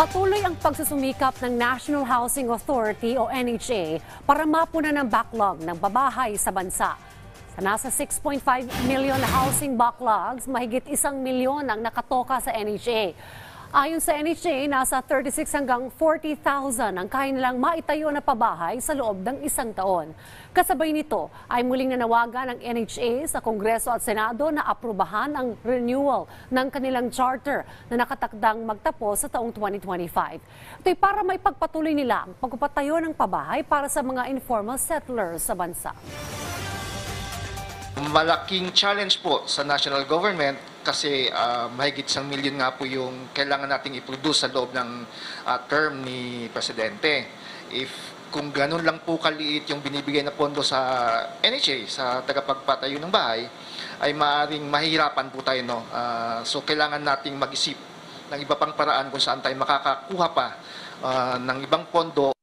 Patuloy ang pagsusumikap ng National Housing Authority o NHA para mapunan ang backlog ng pabahay sa bansa. Sa nasa 6.5 million housing backlogs, mahigit 1 milyon ang nakatoka sa NHA. Ayon sa NHA, nasa 36 hanggang 40,000 ang kaya nilang maitayo na pabahay sa loob ng isang taon. Kasabay nito ay muling nanawagan ng NHA sa Kongreso at Senado na aprubahan ang renewal ng kanilang charter na nakatakdang magtapos sa taong 2025. Ito'y para may pagpatuloy nila ang pagpapatayo ng pabahay para sa mga informal settlers sa bansa. Malaking challenge po sa national government kasi mahigit 1 milyon nga po yung kailangan nating i-produce sa loob ng term ni Presidente. Kung ganun lang po kaliit yung binibigay na pondo sa NHA, sa tagapagpatayo ng bahay, ay maaaring mahihirapan po tayo. No? So kailangan nating mag-isip ng iba pang paraan kung saan tayo makakakuha pa ng ibang pondo.